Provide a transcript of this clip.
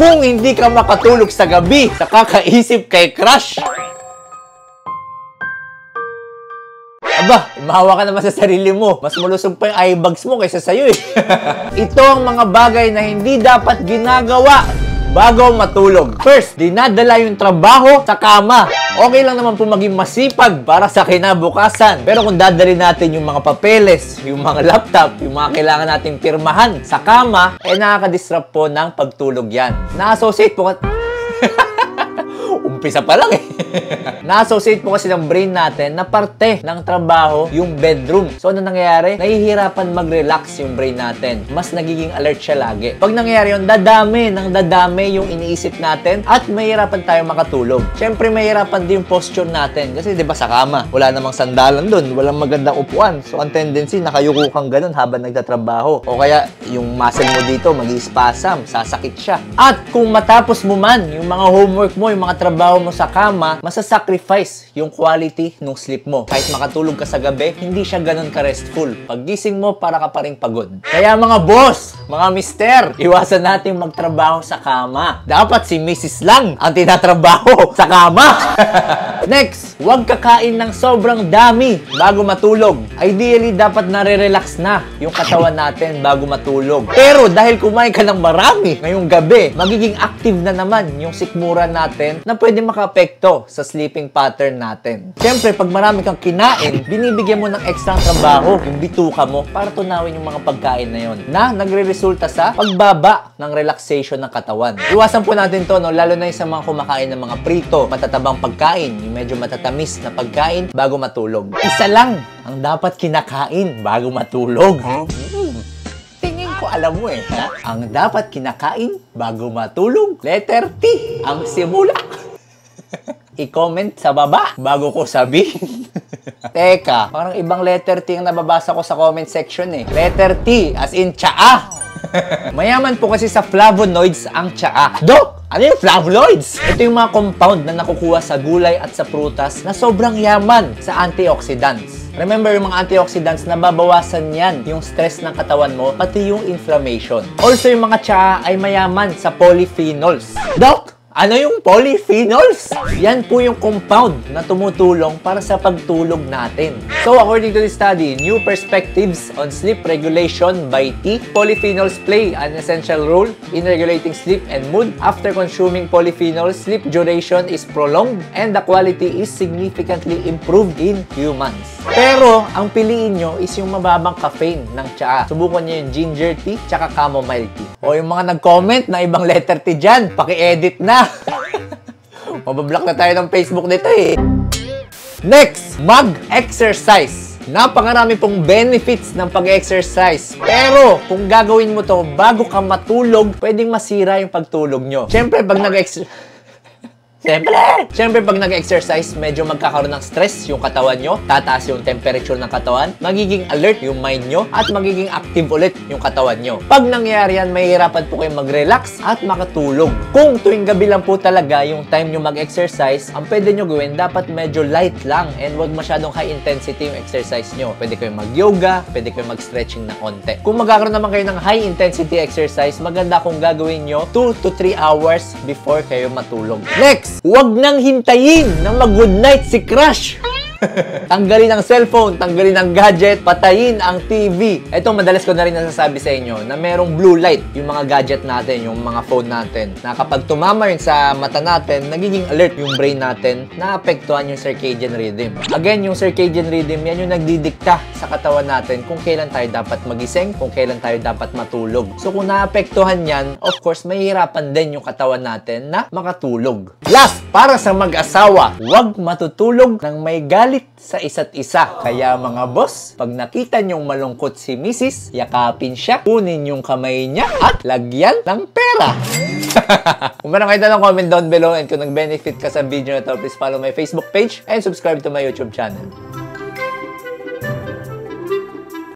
kung hindi ka makatulog sa gabi sa kakaisip kay crush. Aba, mahawa ka naman sa sarili mo. Mas malusog pa yung eye bags mo kaysa sa'yo eh. Ito ang mga bagay na hindi dapat ginagawa bago matulog. First, dinadala yung trabaho sa kama. Okay lang naman po maging masipag para sa kinabukasan. Pero kung dadali natin yung mga papeles, yung mga laptop, yung mga kailangan nating pirmahan sa kama, eh nakaka-disrupt po ng pagtulog yan. Na-associate po umpisa pa lang eh. Na-associate po kasi ng brain natin na parte ng trabaho yung bedroom. So, ano nangyayari? Nahihirapan mag-relax yung brain natin. Mas nagiging alert siya lagi. Pag nangyayari yun, dadami yung iniisip natin at mahirapan tayo makatulog. Siyempre, mahirapan din yung posture natin. Kasi, di ba, sa kama, wala namang sandalan dun. Walang magandang upuan. So, ang tendency, nakayuko kang ganun habang nagtatrabaho. O kaya, yung muscle mo dito, mag-i-spasm, sasakit siya. At kung matapos mo man yung mga homework mo, yung mga trabaho mo sa kama, masasacrifice yung quality ng sleep mo. Kahit makatulog ka sa gabi, hindi siya ganun ka-restful. Paggising mo, para ka pa ring pagod. Kaya mga boss, mga mister, iwasan natin magtrabaho sa kama. Dapat si Mrs. lang ang tinatrabaho sa kama. Next, huwag kakain ng sobrang dami bago matulog. Ideally, dapat nare-relax na yung katawan natin bago matulog. Pero dahil kumain ka ng marami ngayong gabi, magiging active na naman yung sikmura natin na pwede maka-apekto sa sleeping pattern natin. Siyempre, pag marami kang kinain, binibigyan mo ng extra trabaho yung bituka mo para tunawin yung mga pagkain na yon na nagre-resulta sa pagbaba ng relaxation ng katawan. Iwasan po natin to, no? Lalo na yung sa mga kumakain ng mga prito, matatabang pagkain, yung medyo matatamis na pagkain bago matulog. Isa lang ang dapat kinakain bago matulog. Tingin ko alam mo eh, ha? Ang dapat kinakain bago matulog, letter T, ang simula. I-comment sa baba bago ko sabihin. Teka, parang ibang letter T ang nababasa ko sa comment section eh. Letter T, as in tsaa. Mayaman po kasi sa flavonoids ang tsaa. Dok, ano yung flavonoids? Ito yung mga compound na nakukuha sa gulay at sa prutas na sobrang yaman sa antioxidants. Remember, yung mga antioxidants, nababawasan yan yung stress ng katawan mo, pati yung inflammation. Also, yung mga tsaa ay mayaman sa polyphenols. Dok, ano yung polyphenols? Yan po yung compound na tumutulong para sa pagtulog natin. So, according to this study, New Perspectives on Sleep Regulation by T, polyphenols play an essential role in regulating sleep and mood. After consuming polyphenols, sleep duration is prolonged and the quality is significantly improved in humans. Pero, ang piliin nyo is yung mababang caffeine ng tsaa. Subukan nyo yung ginger tea tsaka chamomile tea. O yung mga nag-comment na ibang letter T dyan, paki-edit na. Mabablock na tayo ng Facebook nito eh. Next, mag-exercise. Napakarami pong benefits ng pag-exercise. Pero, kung gagawin mo to bago ka matulog, pwedeng masira yung pagtulog nyo. Siyempre, pag Siyempre, pag nag-exercise, medyo magkakaroon ng stress yung katawan nyo, tataas yung temperature ng katawan, magiging alert yung mind nyo, at magiging active ulit yung katawan nyo. Pag nangyari yan, mahihirapan po kayong mag-relax at makatulog. Kung tuwing gabi lang po talaga yung time nyo mag-exercise, ang pwede nyo gawin, dapat medyo light lang and wag masyadong high intensity yung exercise nyo. Pwede kayong mag-yoga, pwede kayong mag-stretching na konti. Kung magkakaroon naman kayo ng high intensity exercise, maganda kung gagawin nyo 2 to 3 hours before kayo matulog. Next! Huwag nang hintayin na mag-good night si crush. Tanggalin ang cellphone, tanggalin ang gadget, patayin ang TV. Ito, madalas ko na rin nasasabi sa inyo na merong blue light yung mga gadget natin, yung mga phone natin. Na kapag tumama yun sa mata natin, nagiging alert yung brain natin, naapektuhan yung circadian rhythm. Again, yung circadian rhythm, yan yung nagdidikta sa katawan natin kung kailan tayo dapat magising, kung kailan tayo dapat matulog. So kung naapektuhan yan, of course, mahihirapan din yung katawan natin na makatulog. Last, para sa mag-asawa, huwag matutulog ng may galit sa isa't isa. Kaya mga boss, pag nakita nyong malungkot si Mrs., yakapin siya, kunin yung kamay niya at lagyan ng pera. Kung meron kayo ng comment down below and kung nag-benefit ka sa video na to, please follow my Facebook page and subscribe to my YouTube channel.